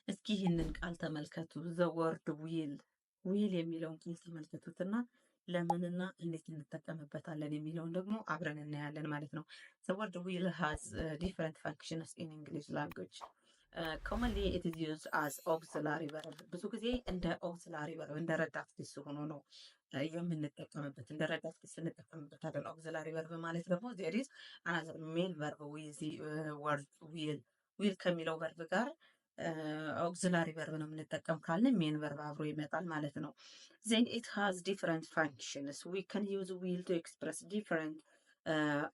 እስኪ ይህንን ቃል ተመልከቱ። ዘ ወርድ ዊል ዊል የሚለውን ቃል ተመልከቱትና ለምንና እንዴት እንጠቀምበታለን የሚለውን ደግሞ አብረን እናያለን ማለት ነው። ዘ ወርድ ዊል ሃዝ ዲፍረንት ፋንክሽንስ ኢን እንግሊሽ ላንጉጅ ኮመንሊ ኢት ኢዝ ዩዝድ አዝ ኦክሲላሪ ቨርብ። ብዙ ጊዜ እንደ ኦክሲላሪ ቨርብ እንደ ረዳት ግስ ሆኖ ነው የምንጠቀምበት። እንደ ረዳት ግስ እንጠቀምበታለን። ኦክሲላሪ ቨርብ ማለት ደግሞ ዜር ኢዝ አናዘር ሜን ቨርብ ዊዝ ወርድ ዊል ዊል ከሚለው ቨርብ ጋር ኦክሲላሪ ቨርብ ነው የምንጠቀም ካልን ሜን ቨርብ አብሮ ይመጣል ማለት ነው። ዜን ኢት ሃዝ ዲፍረንት ፋንክሽንስ ዊ ካን ዩዝ ዊል ቱ ኤክስፕረስ ዲፍረንት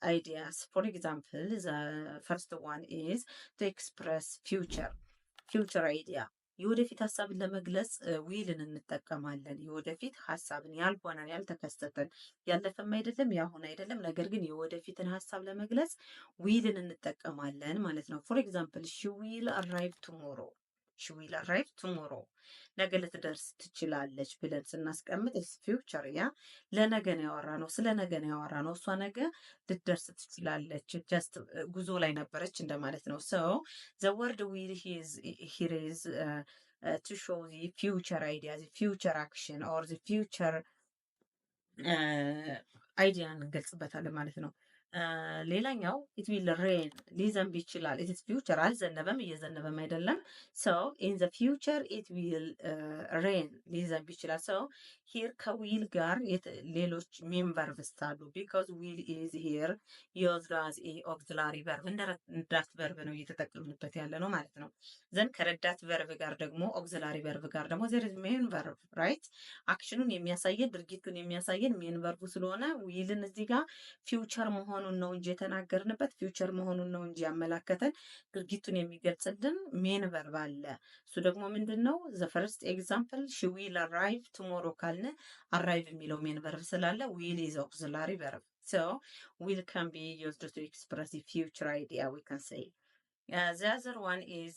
ideas. For example, the first one is to express future idea. የወደፊት ሀሳብን ለመግለጽ ዊልን እንጠቀማለን። የወደፊት ሀሳብን ያልሆነን ያልተከሰተን ያለፈም አይደለም ያሁን አይደለም፣ ነገር ግን የወደፊትን ሀሳብ ለመግለጽ ዊልን እንጠቀማለን ማለት ነው። ፎር ኤግዛምፕል ሺ ዊል አራይቭ ቱሞሮ ሺ ዊል አራይቭ ቱሞሮ ነገ ልትደርስ ትችላለች ብለን ስናስቀምጥ ፊውቸር ያ ለነገ ነው ያወራ ነው፣ ስለ ነገ ነው ያወራ ነው። እሷ ነገ ልትደርስ ትችላለች፣ ጀስት ጉዞ ላይ ነበረች እንደማለት ነው። ሶ ዘ ወርድ ዊል ሂር ኢዝ to show the future idea, the future action or the future idea እንገልጽበታለን ማለት ነው። ሌላኛው ኢት ዊል ሬን ሊዘንብ ይችላል። ኢትስ ፊውቸር አልዘነበም እየዘነበም አይደለም። ሶ ኢን ዘ ፊውቸር ኢት ዊል ሬን ሊዘንብ ይችላል። ሶ ሂር ከዊል ጋር ሌሎች ሜን ቨርብስ አሉ። ቢካዝ ዊል ኢዝ ሂር ዩዝድ አዝ ኤ ኦክሲላሪ ቨርብ እንደ ረዳት ቨርብ ነው እየተጠቀምንበት ያለ ነው ማለት ነው። ዘን ከረዳት ቨርብ ጋር ደግሞ ኦክሲላሪ ቨርብ ጋር ደግሞ ዜር ኢዝ ሜን ቨርብ ራይት። አክሽኑን የሚያሳየን ድርጊቱን የሚያሳየን ሜን ቨርቡ ስለሆነ ዊልን እዚህ ጋር ፊውቸር መሆኑን ነው እንጂ የተናገርንበት ፊውቸር መሆኑን ነው እንጂ ያመላከተን ድርጊቱን የሚገልጽልን ሜን ቨርብ አለ። እሱ ደግሞ ምንድን ነው? ዘ ፈርስት ኤግዛምፕል ሺ ዊል አራይቭ ቱሞሮ ካልን አራይቭ የሚለው ሜን ቨርብ ስላለ ዊል ኢዝ ኦክሲላሪ ቨርብ። ሶ ዊል ካን ቢ ዩዝድ ቱ ኤክስፕረስ ፊውቸር አይዲያ ዊ ካን ሴይ the other one is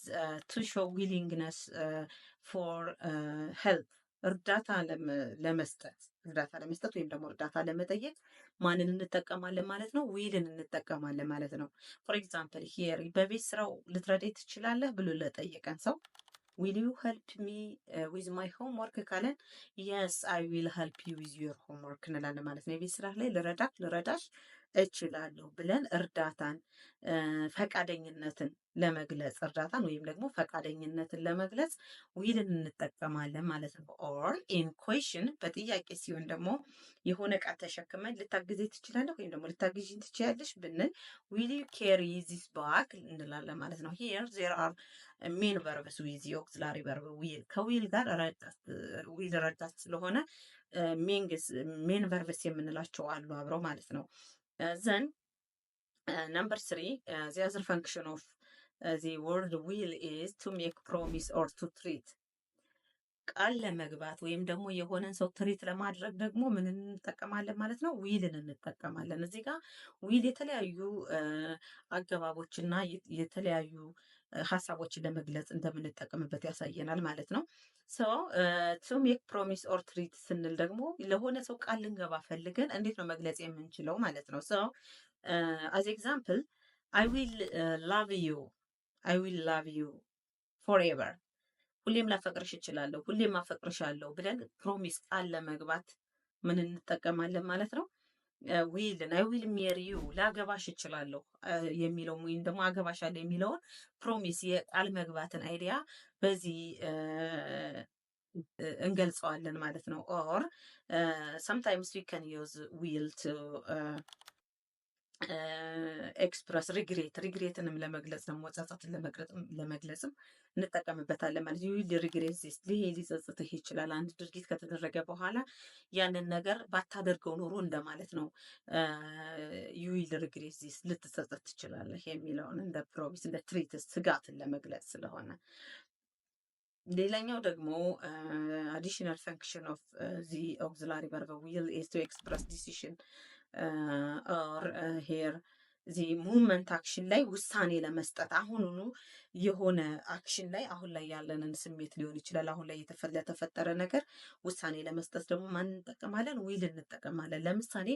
to show willingness for help እርዳታ ለመስጠት ወይም ደግሞ እርዳታ ለመጠየቅ ማንን እንጠቀማለን ማለት ነው? ዊልን እንጠቀማለን ማለት ነው። ፎር ኤግዛምፕል ሂር በቤት ስራው ልትረዳኝ ትችላለህ ብሎ ለጠየቀን ሰው ዊል ዩ ሄልፕ ሚ ዊዝ ማይ ሆምወርክ ካለን የስ አይ ዊል ሄልፕ ዩ ዊዝ ዩር ሆምወርክ እንላለን ማለት ነው። የቤት ስራ ላይ ልረዳሽ እችላለሁ ብለን እርዳታን ፈቃደኝነትን ለመግለጽ እርዳታን ወይም ደግሞ ፈቃደኝነትን ለመግለጽ ዊልን እንጠቀማለን ማለት ነው። ኦር ኢን ኩዌሽን በጥያቄ ሲሆን ደግሞ የሆነ እቃ ተሸክመን ልታግዜ ትችላለህ ወይም ደግሞ ልታግዥኝ ትችላለሽ ብንል ዊል ዩ ካሪ ዚስ ባግ እንላለን ማለት ነው። ሂር ዜር አር ሜን ቨርብስ ዊዝ ኦክሲላሪ ቨርብ ዊል ከዊል ጋር ዊል ረዳት ስለሆነ ሜን ቨርብስ የምንላቸው አሉ አብረው ማለት ነው። ዘን ነምበር 3 the other function of the word will is to make promise or to treat ቃል ለመግባት ወይም ደግሞ የሆነን ሰው ትሪት ለማድረግ ደግሞ ምን እንጠቀማለን ማለት ነው? ዊልን እንጠቀማለን። እዚህ ጋር ዊል የተለያዩ አገባቦችና የተለያዩ ሀሳቦችን ለመግለጽ እንደምንጠቀምበት ያሳየናል ማለት ነው። ሶ ቱ ሜክ ፕሮሚስ ኦር ትሪት ስንል ደግሞ ለሆነ ሰው ቃል ልንገባ ፈልገን እንዴት ነው መግለጽ የምንችለው ማለት ነው። ሶ አዝ ኤግዛምፕል አይ ዊል ላቭ ዩ ፎርኤቨር ሁሌም ላፈቅርሽ እችላለሁ፣ ሁሌም አፈቅርሻለሁ ብለን ፕሮሚስ ቃል ለመግባት ምን እንጠቀማለን ማለት ነው? ዊልን አይ ዊል ሜሪ ዩ ላገባሽ እችላለሁ የሚለው ወይም ደግሞ አገባሻለሁ የሚለውን ፕሮሚስ የቃል መግባትን አይዲያ በዚህ እንገልጸዋለን ማለት ነው። ኦር sometimes we can use will to ኤክስፕረስ ሪግሬትንም ለመግለጽ ደግሞ ጸጸትን ለመግለጽም እንጠቀምበታለን ማለት ዩ ዊል ሪግሬት ዚስ ይሄ ሊጸጽትህ ይችላል። አንድ ድርጊት ከተደረገ በኋላ ያንን ነገር ባታደርገው ኖሮ እንደማለት ነው። ዩ ዊል ሪግሬት ዚስ ልትጸጸት ትችላለህ የሚለውን እንደ ፕሮሚስ እንደ ትሪትስ ስጋትን ለመግለጽ ስለሆነ ሌላኛው ደግሞ አዲሽናል ፈንክሽን ኦፍ ዚ ኦክሲላሪ ቨርብ ዊል ኢዝ ቱ ኤክስፕረስ ዲሲሽን ኦር ሄር ዚ ሙቭመንት አክሽን ላይ ውሳኔ ለመስጠት አሁኑኑ የሆነ አክሽን ላይ አሁን ላይ ያለንን ስሜት ሊሆን ይችላል። አሁን ላይ ለተፈጠረ ነገር ውሳኔ ለመስጠት ደግሞ ማን እንጠቀማለን? ዊል እንጠቀማለን። ለምሳሌ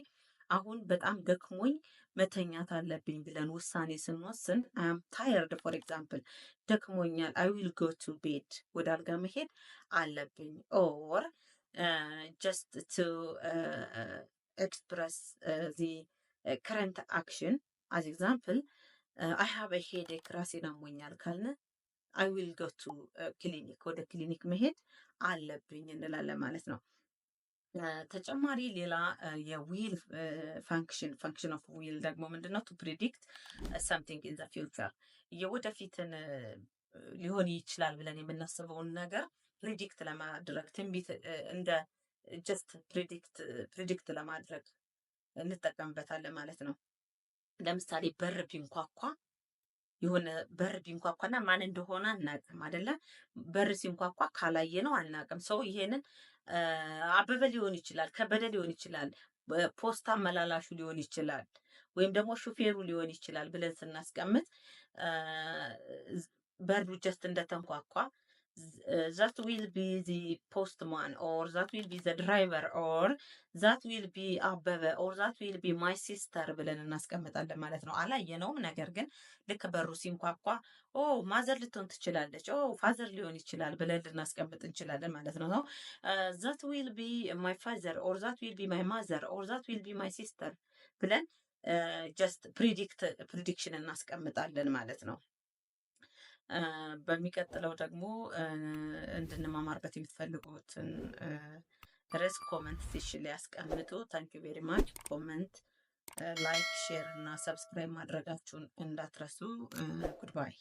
አሁን በጣም ደክሞኝ መተኛት አለብኝ ብለን ውሳኔ ስንወስን አም ታየርድ ፎር ኤግዛምፕል ደክሞኛል፣ አይ ዊል ጎ ቱ ቤድ ወደ አልጋ መሄድ አለብኝ። ኦር ጀስት ቱ ኤክስፕረስ ዚ ከረንት አክሽን አዝ ኤግዛምፕል አይ ሃቭ ሄዴክ ራሴን አሞኛል ካልን አይ ዊል ጎ ቱ ክሊኒክ ወደ ክሊኒክ መሄድ አለብኝ እንላለን ማለት ነው። ተጨማሪ ሌላ የዊል ፋንክሽን ኦፍ ዊል ደግሞ ምንድነው? ቱ ፕሪዲክት ሰምቲንግ ኢን ዘ ፊውቸር የወደፊትን ሊሆን ይችላል ብለን የምናስበውን ነገር ፕሪዲክት ለማድረግ ትንቢት እንደ ጀስት ፕሪዲክት ለማድረግ እንጠቀምበታለን ማለት ነው። ለምሳሌ በር ቢንኳኳ የሆነ በር ቢንኳኳና ማን እንደሆነ አናቅም አይደለ? በር ሲንኳኳ ካላየ ነው አናቅም። ሰው ይሄንን አበበ ሊሆን ይችላል፣ ከበደ ሊሆን ይችላል፣ ፖስታ መላላሹ ሊሆን ይችላል፣ ወይም ደግሞ ሹፌሩ ሊሆን ይችላል ብለን ስናስቀምጥ በሩ ጀስት እንደተንኳኳ that will be the postman or that will be the driver or that will be አበበ or that will be my sister ብለን እናስቀምጣለን ማለት ነው። አላየነውም፣ ነገር ግን ልክ በሩ ሲንኳኳ ኦ ማዘር ልትሆን ትችላለች፣ ኦ ፋዘር ሊሆን ይችላል ብለን ልናስቀምጥ እንችላለን ማለት ነው። that will be my father or that will be my mother or that will be my sister ብለን ጀስት ፕሪዲክሽን እናስቀምጣለን ማለት ነው። በሚቀጥለው ደግሞ እንድንማማርበት የምትፈልጉትን ርዕስ ኮመንት ሴክሽን ላይ ያስቀምጡ። ታንክ ዩ ቬሪ ማች። ኮመንት፣ ላይክ፣ ሼር እና ሰብስክራይብ ማድረጋችሁን እንዳትረሱ። ጉድባይ